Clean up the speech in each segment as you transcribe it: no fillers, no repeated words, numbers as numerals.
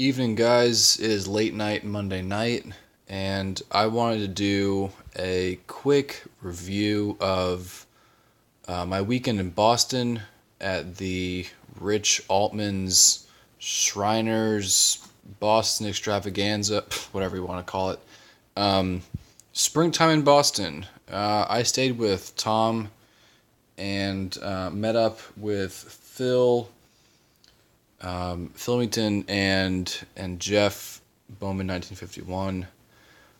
Evening, guys. It is late night Monday night, and I wanted to do a quick review of my weekend in Boston at the Rich Altman's Shriners Boston Extravaganza, whatever you want to call it. Springtime in Boston. I stayed with Tom and met up with Phil Meaton and Jeff Bowman 1951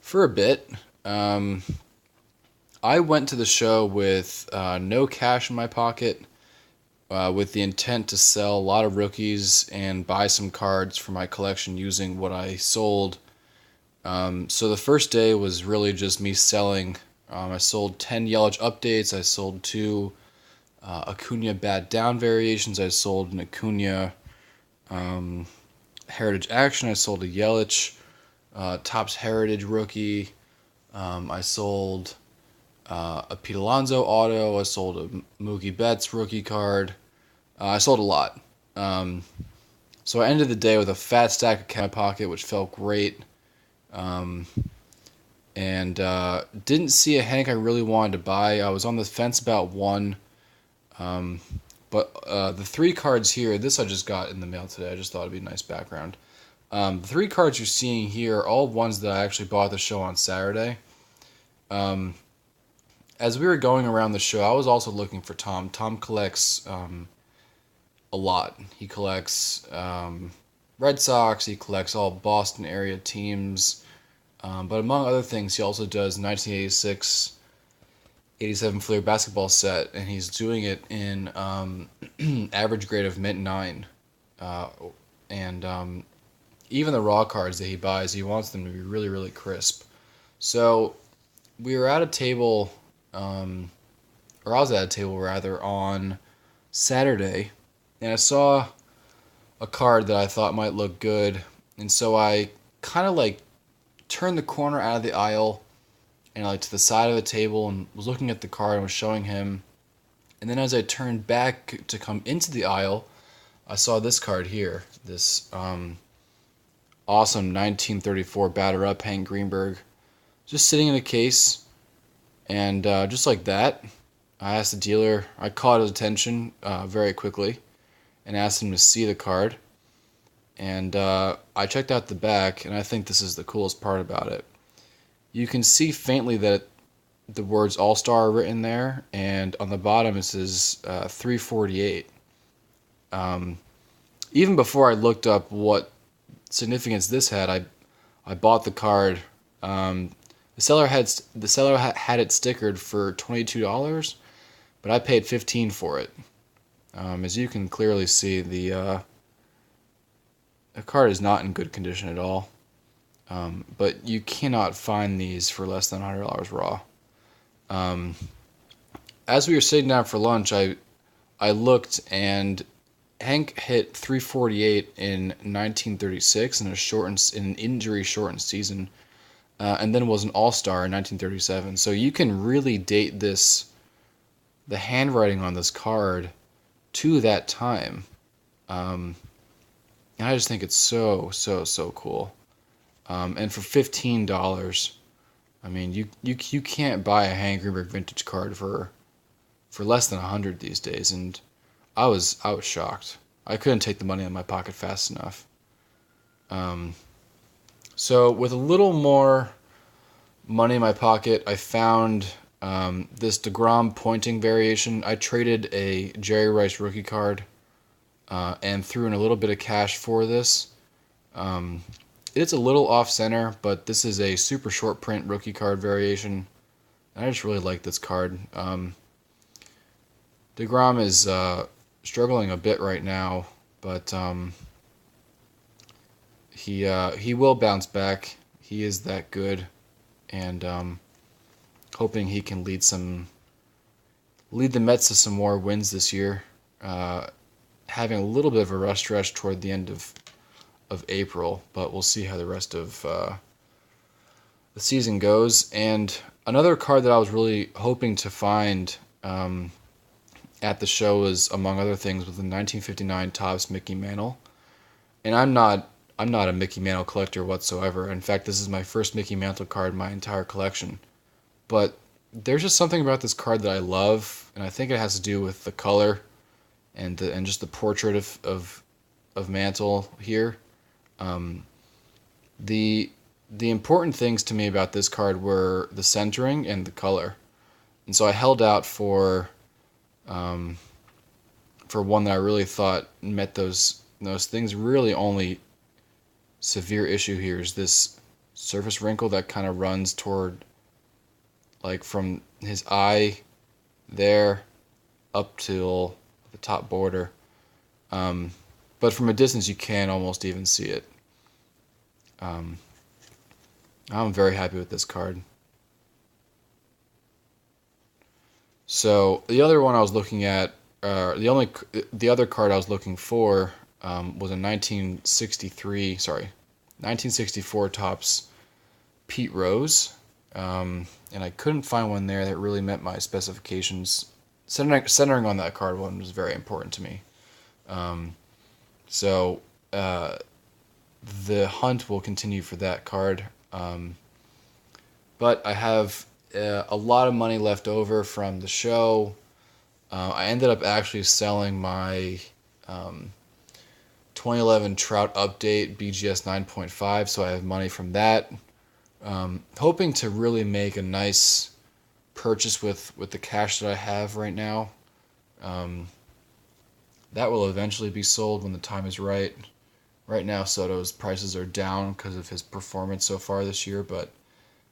for a bit. I went to the show with no cash in my pocket, with the intent to sell a lot of rookies and buy some cards for my collection using what I sold. So the first day was really just me selling. I sold 10 Yelich updates. I sold 2 Acuna Bat Down variations. I sold an Acuna Heritage Action. I sold a Yelich Topps Heritage rookie. I sold a Pete Alonso auto. I sold a Mookie Betts rookie card. I sold a lot. So I ended the day with a fat stack of cash in my pocket, which felt great. And didn't see a Hank I really wanted to buy. I was on the fence about one. But the 3 cards here, this I just got in the mail today. I just thought it'd be a nice background. The 3 cards you're seeing here are all ones that I actually bought at the show on Saturday. As we were going around the show, I was also looking for Tom. Tom collects a lot. He collects Red Sox. He collects all Boston area teams. But among other things, he also does 1986 87 Fleer basketball set, and he's doing it in average grade of mint 9. And even the raw cards that he buys, he wants them to be really, really crisp. So we were at a table, or I was at a table rather, on Saturday, and I saw a card that I thought might look good, and so I kind of turned the corner out of the aisle and to the side of the table and was looking at the card and was showing him. And then as I turned back to come into the aisle, I saw this card here, this awesome 1934 batter up Hank Greenberg, just sitting in a case. And just like that, I asked the dealer, I caught his attention very quickly and asked him to see the card. And I checked out the back, and I think this is the coolest part about it. You can see faintly that the words All-Star are written there, and on the bottom it says 348. Even before I looked up what significance this had, I bought the card. The seller had it stickered for $22, but I paid $15 for it. As you can clearly see, the card is not in good condition at all. But you cannot find these for less than $100 raw. As we were sitting down for lunch, I looked, and Hank hit 348 in 1936 in an injury shortened season, and then was an All-Star in 1937. So you can really date the handwriting on this card to that time. And I just think it's so cool. And for $15, I mean, you can't buy a Hank Greenberg vintage card for less than $100 these days, and I was shocked. I couldn't take the money out of my pocket fast enough. So with a little more money in my pocket, I found this DeGrom pointing variation. I traded a Jerry Rice rookie card and threw in a little bit of cash for this. It's a little off-center, but this is a super short print rookie card variation. And I just really like this card. DeGrom is struggling a bit right now, but he will bounce back. He is that good, and hoping he can lead the Mets to some more wins this year. Having a little bit of a rough stretch toward the end of April, but we'll see how the rest of the season goes. And another card that I was really hoping to find at the show was, among other things, was the 1959 Topps Mickey Mantle. And I'm I'm not a Mickey Mantle collector whatsoever. In fact, this is my first Mickey Mantle card in my entire collection. But there's just something about this card that I love, and I think it has to do with the color and just the portrait of Mantle here. Um, the the important things to me about this card were the centering and the color, and so I held out um, for one that I really thought met those things. Really, only severe issue here is this surface wrinkle that kind of runs toward, like, from his eye there up till the top border. Um, but from a distance, you can almost even see it. Um, I'm very happy with this card. So the other one I was looking at, the other card I was looking for was a 1964 Topps Pete Rose, and I couldn't find one there that really met my specifications. Centering on that card one was very important to me. Um, so the hunt will continue for that card. But I have a lot of money left over from the show. I ended up actually selling my 2011 Trout Update BGS 9.5, so I have money from that. Hoping to really make a nice purchase with the cash that I have right now. That will eventually be sold when the time is right. Right now, Soto's prices are down because of his performance so far this year, but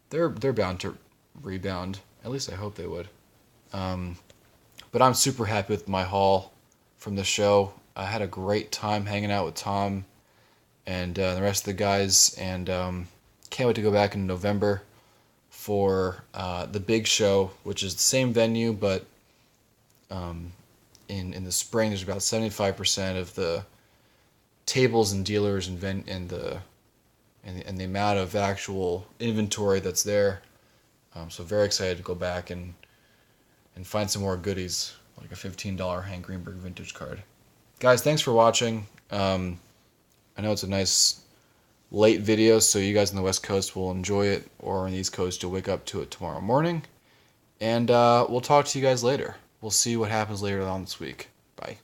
they're bound to rebound. At least I hope they would. But I'm super happy with my haul from the show. I had a great time hanging out with Tom and the rest of the guys, and can't wait to go back in November for the big show, which is the same venue, but in the spring there's about 75% of the tables and dealers and the amount of actual inventory that's there. So very excited to go back and find some more goodies, like a $15 Hank Greenberg vintage card. Guys, thanks for watching. I know it's a nice late video, so you guys on the West Coast will enjoy it, or on the East Coast you'll wake up to it tomorrow morning. And we'll talk to you guys later. We'll see what happens later on this week. Bye.